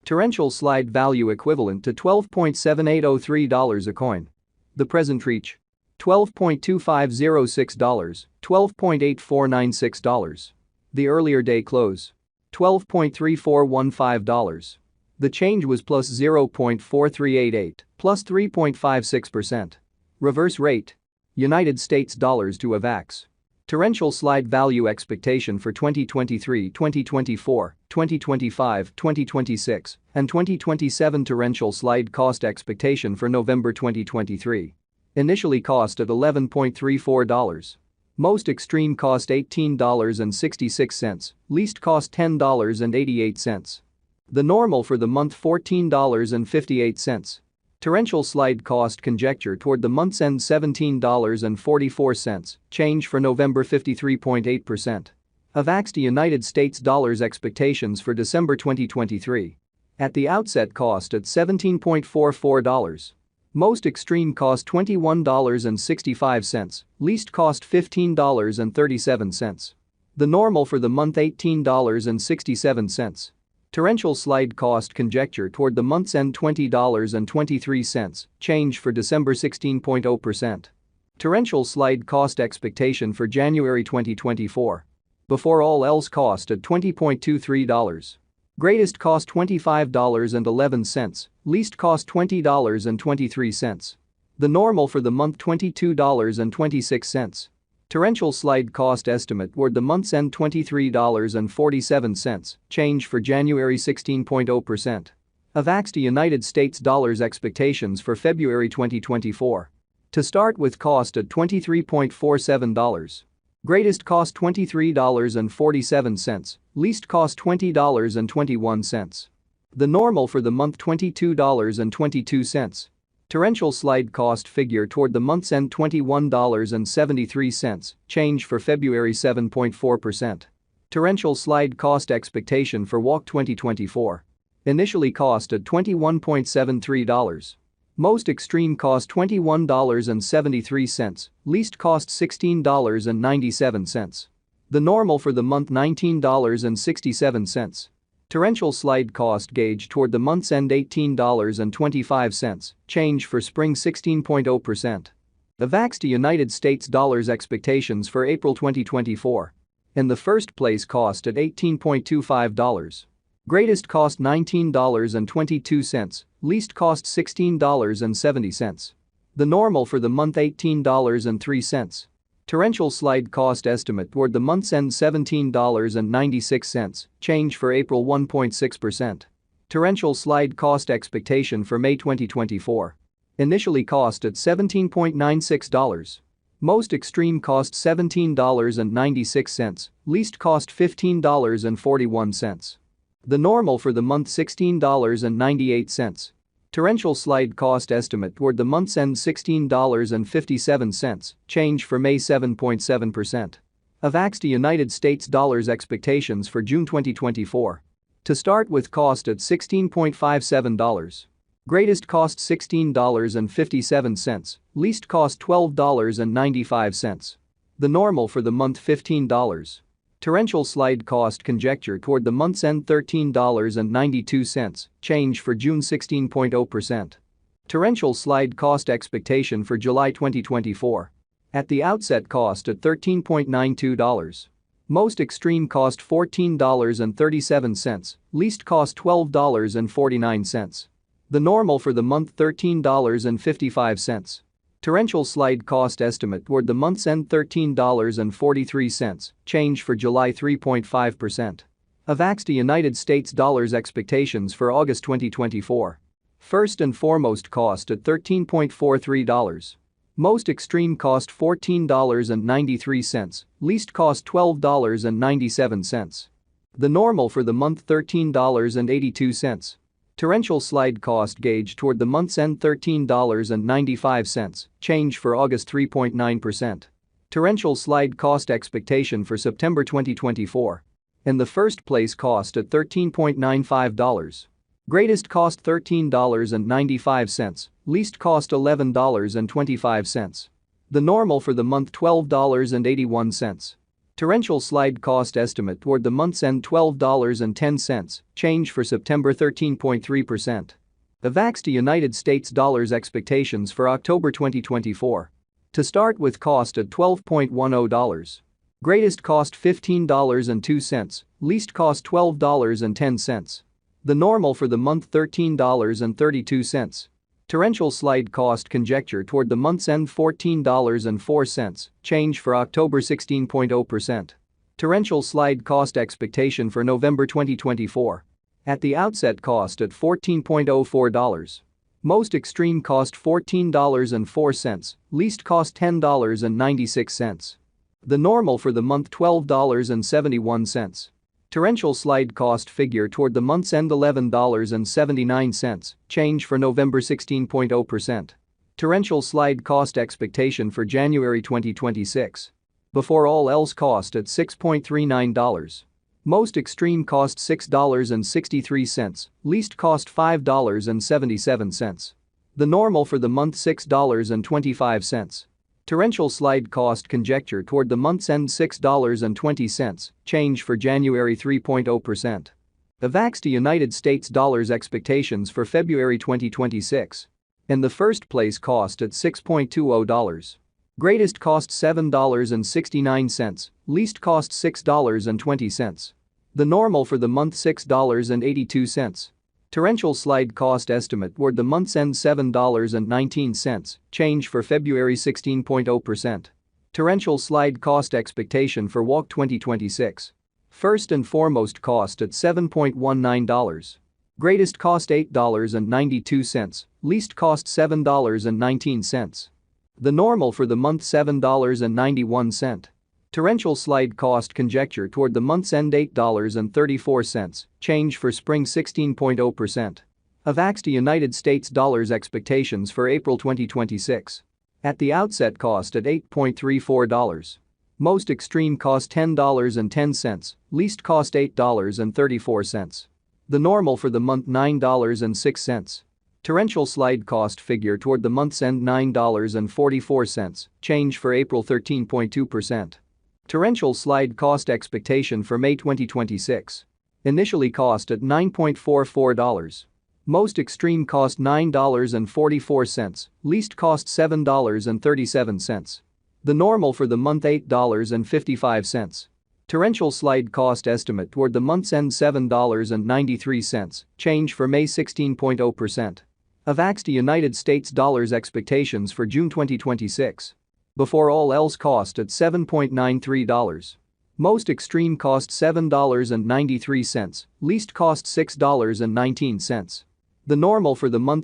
Torrential slide value equivalent to $12.7803 a coin. The present reach: $12.2506, $12.8496. The earlier day close: $12.3415. The change was plus 0.4388, plus 3.56%. Reverse rate: United States dollars to Avax. Torrential slide value expectation for 2023, 2024, 2025, 2026, and 2027. Torrential slide cost expectation for November 2023. Initially cost at $11.34. Most extreme cost $18.66, least cost $10.88. The normal for the month $14.58. Torrential slide cost conjecture toward the month's end $17.44, change for November 53.8%. Avax to United States dollars expectations for December 2023. At the outset cost at $17.44. Most extreme cost $21.65, least cost $15.37. The normal for the month $18.67. Torrential slide cost conjecture toward the month's end $20.23, change for December 16.0%. Torrential slide cost expectation for January 2024. Before all else cost at $20.23. Greatest cost $25.11, least cost $20.23. The normal for the month $22.26. Torrential slide cost estimate toward the month's end $23.47, change for January 16.0%. Avax to United States dollars expectations for February 2024. To start with cost at $23.47. Greatest cost $23.47, least cost $20.21. The normal for the month $22.22. Torrential slide cost figure toward the month's end $21.73, change for February 7.4%. Torrential slide cost expectation for WALK 2024. Initially cost at $21.73. Most extreme cost $21.73, least cost $16.97. The normal for the month $19.67. Torrential slide cost gauge toward the month's end $18.25, change for spring 16.0%. Avax to United States dollars expectations for April 2024. In the first place cost at $18.25. Greatest cost $19.22, least cost $16.70. The normal for the month $18.03. Torrential slide cost estimate toward the month's end $17.96, change for April 1.6%. Torrential slide cost expectation for May 2024. Initially cost at $17.96. Most extreme cost $17.96, least cost $15.41. The normal for the month $16.98. Torrential slide cost estimate toward the month's end $16.57, change for May 7.7%. Avax to United States dollars expectations for June 2024. To start with cost at $16.57. Greatest cost $16.57, least cost $12.95. The normal for the month $15. Torrential slide cost conjecture toward the month's end $13.92, change for June 16.0%. Torrential slide cost expectation for July 2024. At the outset cost at $13.92. Most extreme cost $14.37, least cost $12.49. The normal for the month $13.55. Torrential slide cost estimate toward the month's end $13.43, change for July 3.5%. Avax to United States dollars expectations for August 2024. First and foremost cost at $13.43. Most extreme cost $14.93, least cost $12.97. The normal for the month $13.82. Torrential slide cost gauge toward the month's end $13.95, change for August 3.9%. Torrential slide cost expectation for September 2024. In the first place cost at $13.95. Greatest cost $13.95, least cost $11.25. The normal for the month $12.81. Torrential slide cost estimate toward the month's end $12.10, change for September 13.3%. Avax to United States dollars expectations for October 2024. To start with, cost at $12.10. Greatest cost $15.02, least cost $12.10. The normal for the month $13.32. Torrential slide cost conjecture toward the month's end $14.04, change for October 16.0%. Torrential slide cost expectation for November 2024. At the outset, cost at $14.04. Most extreme cost $14.04, least cost $10.96. The normal for the month $12.71. Torrential slide cost figure toward the month's end $11.79, change for November 16.0%. Torrential slide cost expectation for January 2026. Before all else, cost at $6.39. Most extreme cost $6.63, least cost $5.77. The normal for the month $6.25. Torrential slide cost conjecture toward the month's end $6.20, change for January 3.0%. Avax to United States dollars expectations for February 2026. In the first place, cost at $6.20. Greatest cost $7.69, least cost $6.20. The normal for the month $6.82. Torrential slide cost estimate toward the month's end $7.19, change for February 16.0%. Torrential slide cost expectation for WALK 2026. First and foremost, cost at $7.19. Greatest cost $8.92, least cost $7.19. The normal for the month $7.91. Torrential slide cost conjecture toward the month's end $8.34, change for spring 16.0%. Avax to United States dollars expectations for April 2026. At the outset, cost at $8.34. Most extreme cost $10.10, least cost $8.34. The normal for the month $9.06. Torrential slide cost figure toward the month's end $9.44, change for April 13.2%. Torrential slide cost expectation for May 2026. Initially cost at $9.44. Most extreme cost $9.44, least cost $7.37. The normal for the month $8.55. Torrential slide cost estimate toward the month's end $7.93, change for May 16.0%. Avax to United States dollars expectations for June 2026. Before all else, cost at $7.93. Most extreme cost $7.93, least cost $6.19. The normal for the month